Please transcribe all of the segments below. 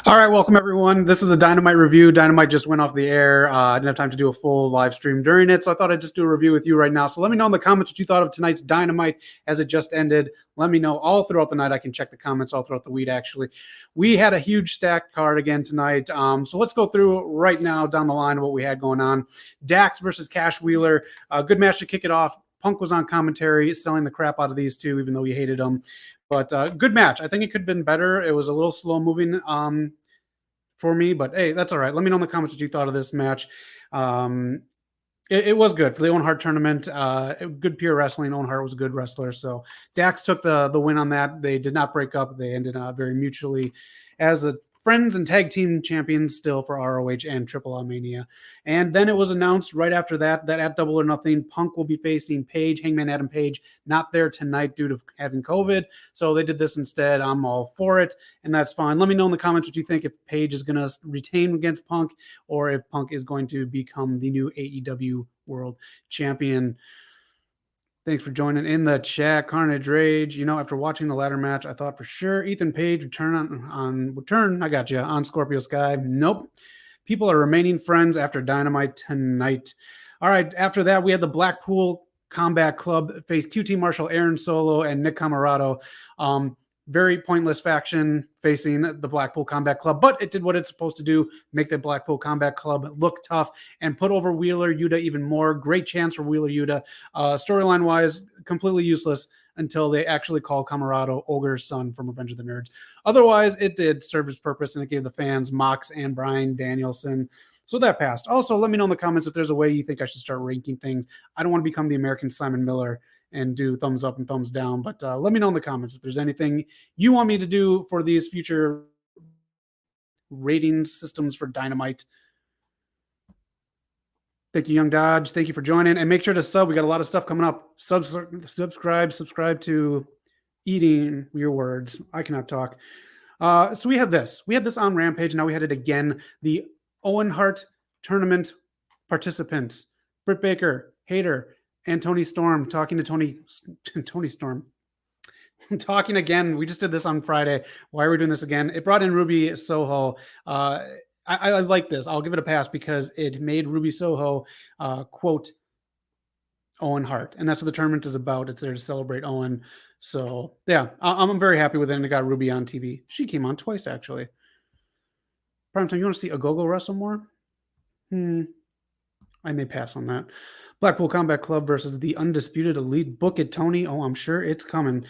All right, welcome everyone. This is a Dynamite review. Dynamite just went off the air. I didn't have time to do a full live stream during it, so I thought I'd just do a review with you right now. So let me know in the comments what you thought of tonight's Dynamite as it just ended. Let me know all throughout the night. I can check the comments all throughout the week, actually. We had a huge stacked card again tonight. So let's go through right now down the line of what we had going on. Dax versus Cash Wheeler. Good match to kick it off. Punk was on commentary, selling the crap out of these two, even though he hated them. But good match. I think it could have been better. It was a little slow moving for me, but hey, that's all right. Let me know in the comments what you thought of this match. It was good for the Owen Hart tournament. Good pure wrestling. Owen Hart was a good wrestler. So Dax took the win on that. They did not break up. They ended very mutually as a friends and tag team champions still for ROH and Triple R Mania. And then it was announced right after that at Double or Nothing, Punk will be facing Page, Hangman Adam Page, not there tonight due to having COVID. So they did this instead. I'm all for it, and that's fine. Let me know in the comments what you think, if Page is going to retain against Punk or if Punk is going to become the new AEW World Champion. Thanks for joining in the chat. Carnage Rage. You know, after watching the ladder match, I thought for sure Ethan Page would turn I got you on Scorpio Sky. Nope. People are remaining friends after Dynamite tonight. All right. After that, we had the Blackpool Combat Club face QT Marshall, Aaron Solo, and Nick Camarado. Very pointless faction facing the Blackpool Combat Club, but it did what it's supposed to do, make the Blackpool Combat Club look tough and put over Wheeler Yuta even more. Great chance for Wheeler Yuta. Storyline-wise, completely useless until they actually call Camarado Ogre's son from Revenge of the Nerds. Otherwise, it did serve its purpose, and it gave the fans Mox and Bryan Danielson. So that passed. Also, let me know in the comments if there's a way you think I should start ranking things. I don't want to become the American Simon Miller and do thumbs up and thumbs down. But let me know in the comments if there's anything you want me to do for these future rating systems for Dynamite. Thank you, Young Dodge. Thank you for joining. And make sure to sub. We got a lot of stuff coming up. Subscribe to Eating Your Words. I cannot talk. So we had this. We had this on Rampage. Now we had it again. The Owen Hart Tournament participants. Britt Baker, Hayter, and Tony Storm talking to Tony Storm. Talking again. We just did this on Friday. Why are we doing this again? It brought in Ruby Soho. I like this. I'll give it a pass because it made Ruby Soho quote Owen Hart. And that's what the tournament is about. It's there to celebrate Owen. So, yeah, I'm very happy with it. And it got Ruby on TV. She came on twice, actually. Primetime, you want to see Ogogo wrestle more? I may pass on that. Blackpool Combat Club versus the Undisputed Elite. Book it, Tony. Oh, I'm sure it's coming.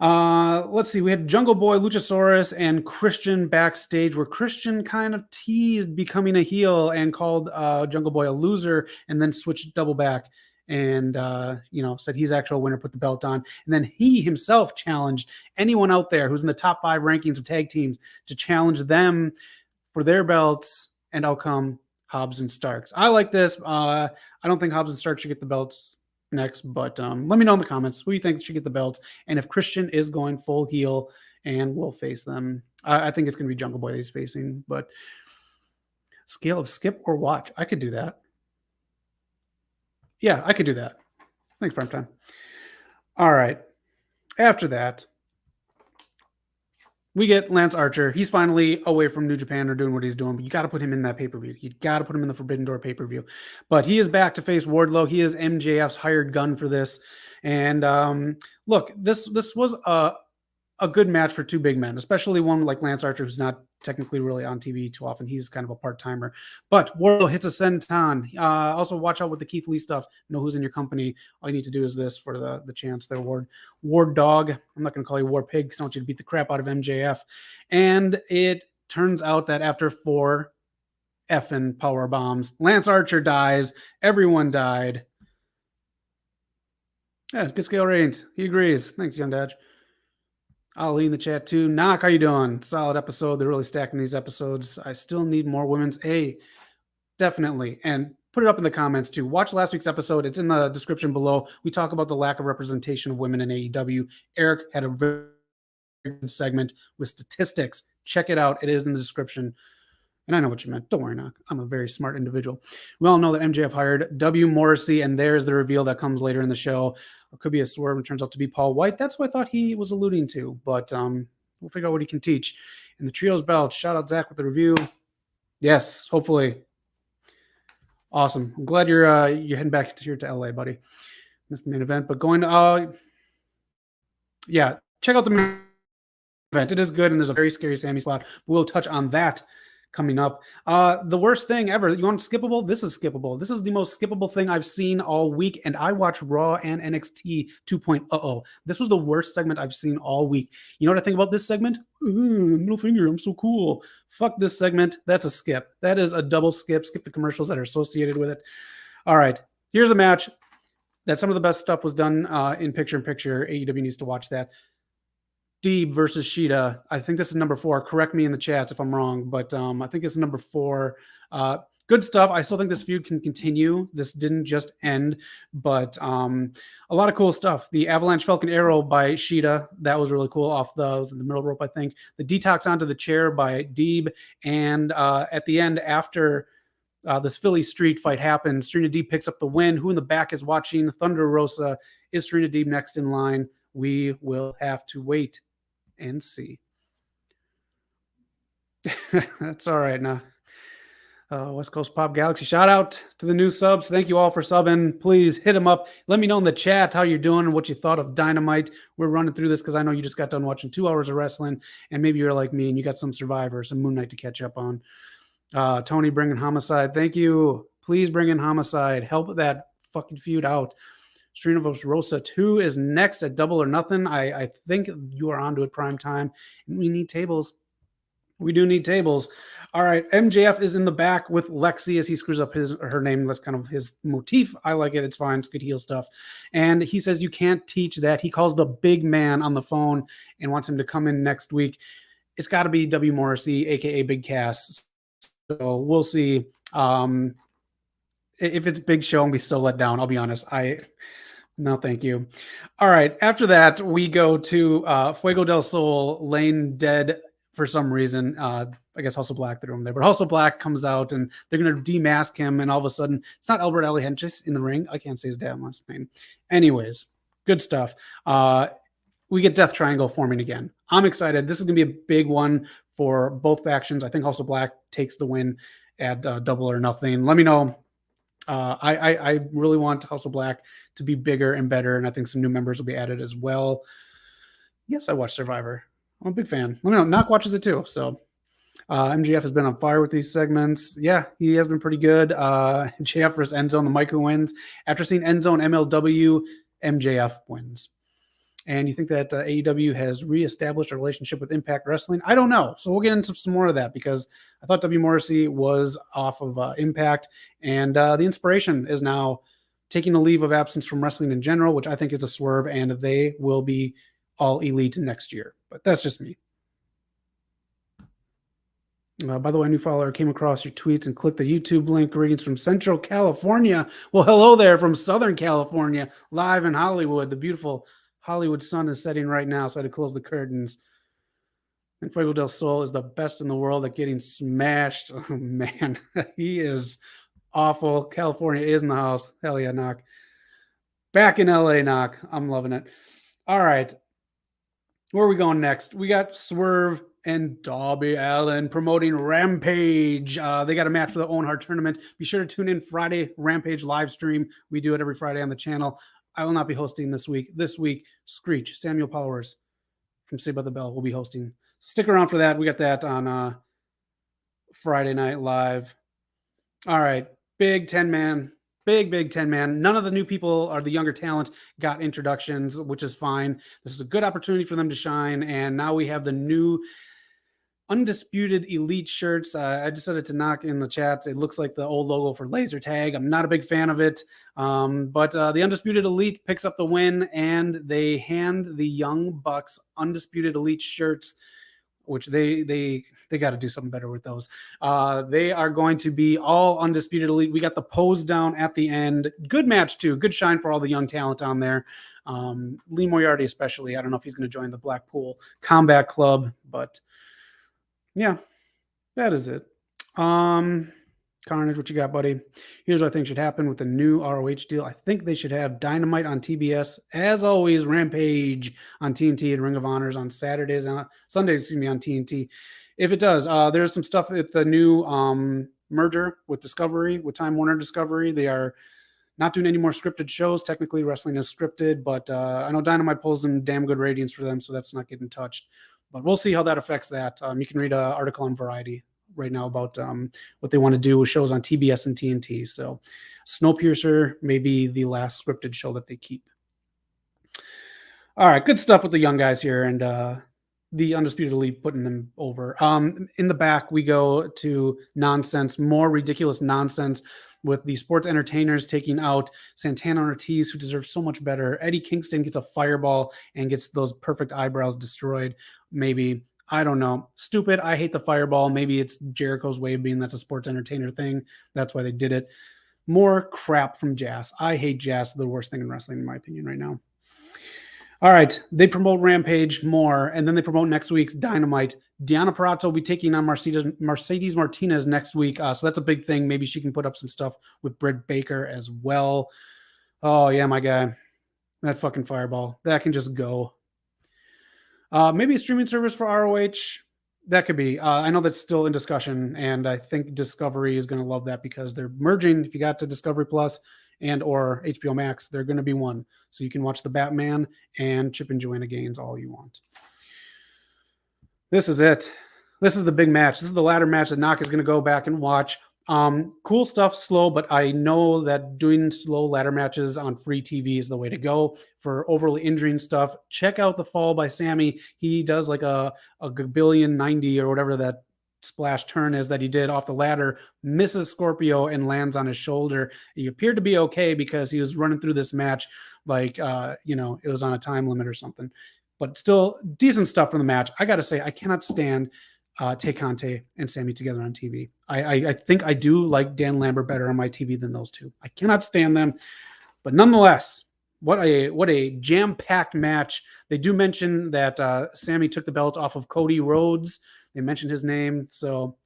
Let's see. We had Jungle Boy, Luchasaurus, and Christian backstage, where Christian kind of teased becoming a heel and called Jungle Boy a loser, and then switched double back and said he's actual winner, put the belt on. And then he himself challenged anyone out there who's in the top 5 rankings of tag teams to challenge them for their belts, and out come Hobbs and Starks. I like this. I don't think Hobbs and Starks should get the belts next, but let me know in the comments who you think should get the belts, and if Christian is going full heel and will face them. I think it's going to be Jungle Boy he's facing, but scale of skip or watch. I could do that. Yeah, I could do that. Thanks, Primetime. All right. After that, we get Lance Archer. He's finally away from New Japan or doing what he's doing, but you got to put him in that pay-per-view. You got to put him in the Forbidden Door pay-per-view. But he is back to face Wardlow. He is MJF's hired gun for this. And look, this was a good match for two big men, especially one like Lance Archer, who's not technically really on TV too often. He's kind of a part-timer. But Wardlow hits a senton. Also, watch out with the Keith Lee stuff. Know who's in your company. All you need to do is this for the chance there, Ward Dog. I'm not going to call you War Pig because I want you to beat the crap out of MJF. And it turns out that after 4 effing power bombs, Lance Archer dies. Everyone died. Yeah, good scale ratings. He agrees. Thanks, Young Dodge. Ali in the chat too. Knock, how you doing? Solid episode. They're really stacking these episodes. I still need more women's. Hey, definitely. And put it up in the comments too. Watch last week's episode. It's in the description below. We talk about the lack of representation of women in AEW. Eric had a very good segment with statistics. Check it out. It is in the description. And I know what you meant. Don't worry, Knock. I'm a very smart individual. We all know that MJF hired W. Morrissey, and there's the reveal that comes later in the show. It could be a swerve and turns out to be Paul White. That's what I thought he was alluding to. But We'll figure out what he can teach. And the trios belt. Shout out Zach with the review. Yes, hopefully. Awesome. I'm glad you're heading back here to LA, buddy. Missed the main event, but going to yeah, check out the main event. It is good, and there's a very scary Sammy spot. We'll touch on that coming up. The worst thing ever. You want skippable? This is skippable. This is the most skippable thing I've seen all week, and I watch Raw and NXT 2.0. This was the worst segment I've seen all week. You know what I think about this segment? Middle finger, I'm so cool. Fuck this segment. That's a skip. That is a double skip. Skip the commercials that are associated with it. All right, here's a match that some of the best stuff was done in picture-in-picture. AEW needs to watch that. Deeb versus Shida. I think this is number 4. Correct me in the chats if I'm wrong, but I think it's number 4. Good stuff. I still think this feud can continue. This didn't just end, but a lot of cool stuff. The Avalanche Falcon Arrow by Shida, that was really cool. Off the middle rope, I think. The Detox onto the chair by Deeb, and at the end, after this Philly street fight happens, Serena Deeb picks up the win. Who in the back is watching? Thunder Rosa. Is Serena Deeb next in line? We will have to wait and see. That's all right now. West Coast Pop Galaxy, shout out to the new subs. Thank you all for subbing. Please hit them up. Let me know in the chat how you're doing and what you thought of Dynamite. We're running through this because I know you just got done watching 2 hours of wrestling, and maybe you're like me and you got some Survivor, some Moon Knight to catch up on. Tony bringing Homicide. Thank you. Please bring in Homicide. Help that fucking feud out. Serena vs. Rosa 2 is next at Double or Nothing. I think you are onto it prime time. And we need tables. We do need tables. All right. MJF is in the back with Lexi as he screws up her name. That's kind of his motif. I like it. It's fine. It's good heel stuff. And he says you can't teach that. He calls the big man on the phone and wants him to come in next week. It's got to be W. Morrissey, a.k.a. Big Cass. So we'll see. If it's Big Show and we still let down, I'll be honest. No, thank you. All right. After that, we go to Fuego del Sol laying dead for some reason. I guess House of Black threw him there. But House of Black comes out and they're going to demask him. And all of a sudden, it's not Albert Alejandro in the ring. I can't say his damn last name. Anyways, good stuff. We get Death Triangle forming again. I'm excited. This is going to be a big one for both factions. I think House of Black takes the win at Double or Nothing. Let me know. I really want House of Black to be bigger and better, and I think some new members will be added as well. Yes, I watch Survivor. I'm a big fan. Let me know. Knock watches it too. So MJF has been on fire with these segments. Yeah, he has been pretty good. MJF versus Endzone, the Micro wins. After seeing Endzone MLW, MJF wins. And you think that AEW has reestablished a relationship with Impact Wrestling? I don't know. So we'll get into some more of that because I thought W. Morrissey was off of Impact. And the Inspiration is now taking a leave of absence from wrestling in general, which I think is a swerve. And they will be all elite next year. But that's just me. By the way, new follower came across your tweets and clicked the YouTube link. Greetings from Central California. Well, hello there from Southern California, live in Hollywood. The beautiful Hollywood sun is setting right now, so I had to close the curtains. And Fuego del Sol is the best in the world at getting smashed. Oh, man, he is awful. California is in the house. Hell yeah, Knock. Back in LA, Knock. I'm loving it. All right. Where are we going next? We got Swerve and Darby Allin promoting Rampage. They got a match for the Owen Hart tournament. Be sure to tune in Friday, Rampage live stream. We do it every Friday on the channel. I will not be hosting this week. This week, Screech, Samuel Powers from Saved by the Bell will be hosting. Stick around for that. We got that on Friday Night Live. All right. Big 10-man. Big 10-man. None of the new people or the younger talent got introductions, which is fine. This is a good opportunity for them to shine. And now we have the new Undisputed Elite shirts. I just said it to Knock in the chats. It looks like the old logo for Laser Tag. I'm not a big fan of it. But the Undisputed Elite picks up the win, and they hand the Young Bucks Undisputed Elite shirts, which they got to do something better with those. They are going to be all Undisputed Elite. We got the pose down at the end. Good match, too. Good shine for all the young talent on there. Lee Moriarty especially. I don't know if he's going to join the Blackpool Combat Club, but yeah, that is it. Got Carnage, what you got, buddy? Here's what I think should happen with the new ROH deal. I think they should have Dynamite on TBS. As always, Rampage on TNT and Ring of Honors on Sundays, on TNT. If it does, there's some stuff with the new merger with Discovery, with Time Warner Discovery. They are not doing any more scripted shows. Technically, wrestling is scripted, but I know Dynamite pulls in damn good ratings for them, so that's not getting touched. But we'll see how that affects that. You can read an article on Variety right now about what they want to do with shows on TBS and TNT. So Snowpiercer may be the last scripted show that they keep. All right, good stuff with the young guys here and the Undisputed Elite putting them over. In the back, we go to nonsense, more ridiculous nonsense with the sports entertainers taking out Santana Ortiz, who deserves so much better. Eddie Kingston gets a fireball and gets those perfect eyebrows destroyed. Maybe. I don't know. Stupid. I hate the fireball. Maybe it's Jericho's way of being that's a sports entertainer thing. That's why they did it. More crap from Jazz. I hate Jazz. The worst thing in wrestling, in my opinion, right now. All right. They promote Rampage more, and then they promote next week's Dynamite. Deonna Purrazzo will be taking on Mercedes Martinez next week. So that's a big thing. Maybe she can put up some stuff with Britt Baker as well. Oh, yeah, my guy. That fucking fireball. That can just go. Maybe a streaming service for ROH. That could be. I know that's still in discussion, and I think Discovery is going to love that because they're merging. If you got to Discovery Plus and or HBO Max, they're going to be one. So you can watch the Batman and Chip and Joanna Gaines all you want. This is it. This is the big match. This is the ladder match that Knock is going to go back and watch. Cool stuff, slow, but I know that doing slow ladder matches on free TV is the way to go for overly injuring stuff. Check out the fall by Sammy. He does like a billion 90 or whatever that splash turn is that he did off the ladder, misses Scorpio and lands on his shoulder. He appeared to be okay because he was running through this match like, it was on a time limit or something, but still decent stuff from the match. I got to say, I cannot stand Tay Conte and Sammy together on TV. I think I do like Dan Lambert better on my TV than those two. I cannot stand them, but nonetheless, what a jam-packed match. They do mention that Sammy took the belt off of Cody Rhodes. They mentioned his name, so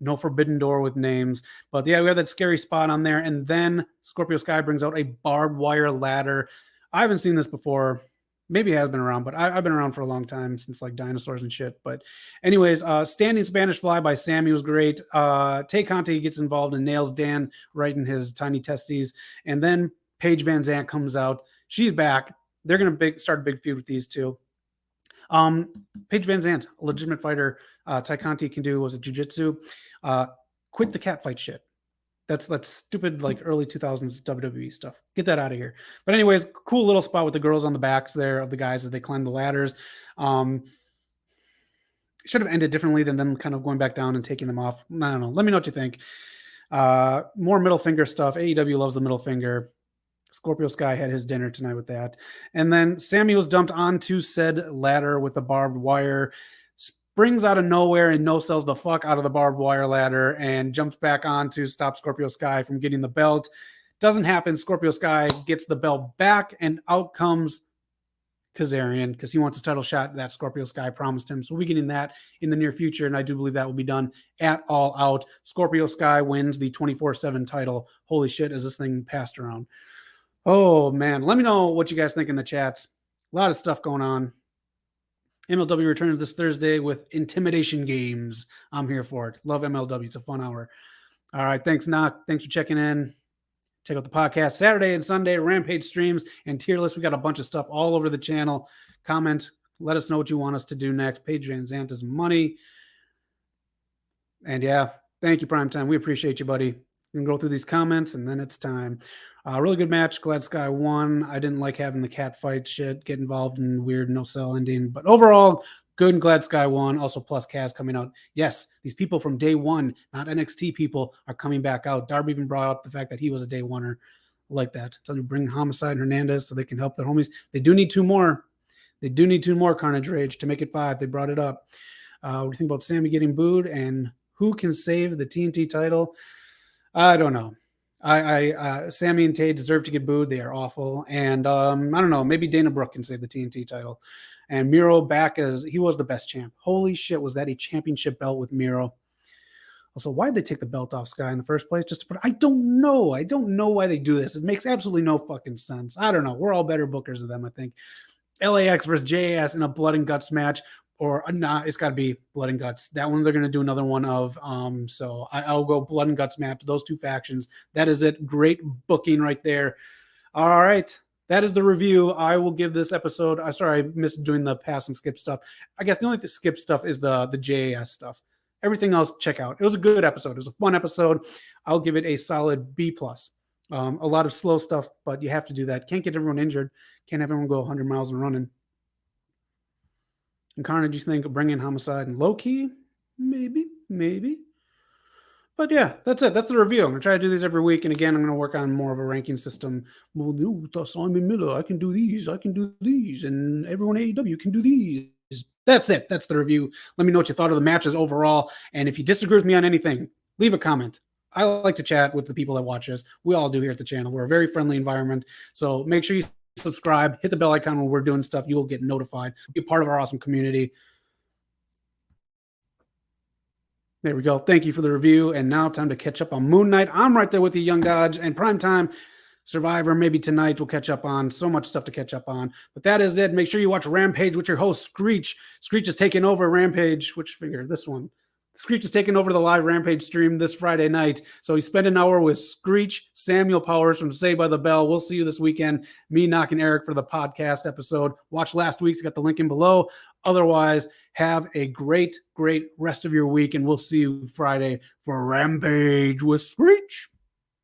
no forbidden door with names. But yeah, we have that scary spot on there, and then Scorpio Sky brings out a barbed wire ladder. I haven't seen this before. Maybe it has been around, but I've been around for a long time, since like dinosaurs and shit. But anyways, standing Spanish fly by Sammy was great. Tay Conte gets involved and nails Dan right in his tiny testes. And then Paige Van Zant comes out. She's back. They're going to start a big feud with these two. Paige Van Zant, a legitimate fighter. Tay Conte can do, was it jiu-jitsu? Quit the catfight shit. That's stupid, like early 2000s WWE stuff. Get that out of here. But anyways, cool little spot with the girls on the backs there of the guys as they climb the ladders. Should have ended differently than them kind of going back down and taking them off. I don't know. Let me know what you think. More middle finger stuff. AEW loves the middle finger. Scorpio Sky had his dinner tonight with that. And then Sammy was dumped onto said ladder with a barbed wire. Springs out of nowhere and no-sells the fuck out of the barbed wire ladder and jumps back on to stop Scorpio Sky from getting the belt. Doesn't happen. Scorpio Sky gets the belt back, and out comes Kazarian because he wants a title shot that Scorpio Sky promised him. So we'll be getting that in the near future, and I do believe that will be done at All Out. Scorpio Sky wins the 24/7 title. Holy shit, is this thing passed around? Oh, man. Let me know what you guys think in the chats. A lot of stuff going on. MLW returns this Thursday with Intimidation Games. I'm here for it. Love MLW. It's a fun hour. All right. Thanks, Knock. Thanks for checking in. Check out the podcast Saturday and Sunday, Rampage streams and tier list. We got a bunch of stuff all over the channel. Comment. Let us know what you want us to do next. Paige Van Zanta's money. And yeah, thank you, Primetime. We appreciate you, buddy. We can go through these comments, and then it's time. Really good match. Glad Sky won. I didn't like having the cat fight shit, get involved in weird no-sell ending. But overall, good and glad Sky won. Also, plus Kaz coming out. Yes, these people from day one, not NXT people, are coming back out. Darby even brought up the fact that he was a day oneer. Like that. Tell them to bring Homicide and Hernandez so they can help their homies. They do need two more. They do need two more Carnage Rage to make it 5. They brought it up. What do you think about Sammy getting booed? And who can save the TNT title? I don't know. Sammy and Tay deserve to get booed. They are awful. And I don't know. Maybe Dana Brooke can save the TNT title. And Miro back as he was the best champ. Holy shit, was that a championship belt with Miro? Also, why'd they take the belt off Sky in the first place? Just to put, I don't know. I don't know why they do this. It makes absolutely no fucking sense. I don't know. We're all better bookers of them, I think. LAX versus JAS in a blood and guts match, or nah, it's got to be blood and guts. That one they're going to do another one of. So I'll go blood and guts match, those two factions. That is it. Great booking right there. All right. That is the review. I will give this episode. I'm sorry, I missed doing the pass and skip stuff. I guess the only skip stuff is the JAS stuff. Everything else, check out. It was a good episode. It was a fun episode. I'll give it a solid B+. A lot of slow stuff, but you have to do that. Can't get everyone injured. Can't have everyone go 100 miles and running. And Carnage, you think bring in Homicide and low key? Maybe. But yeah, that's it. That's the review. I'm going to try to do these every week. And again, I'm going to work on more of a ranking system. Well, Simon Miller, I can do these. And everyone at AEW can do these. That's it. That's the review. Let me know what you thought of the matches overall. And if you disagree with me on anything, leave a comment. I like to chat with the people that watch us. We all do here at the channel. We're a very friendly environment. So make sure you subscribe, hit the bell icon when we're doing stuff. You will get notified. Be a part of our awesome community. There we go. Thank you for the review. And now time to catch up on Moon Knight. I'm right there with you, Young Dodge, and Primetime. Survivor, maybe tonight we'll catch up on. So much stuff to catch up on. But that is it. Make sure you watch Rampage with your host, Screech. Screech is taking over Rampage. Which figure? This one. Screech is taking over the live Rampage stream this Friday night. So he spent an hour with Screech, Samuel Powers from Saved by the Bell. We'll see you this weekend. Me knocking Eric for the podcast episode. Watch last week's. Got the link in below. Otherwise, have a great rest of your week. And we'll see you Friday for Rampage with Screech.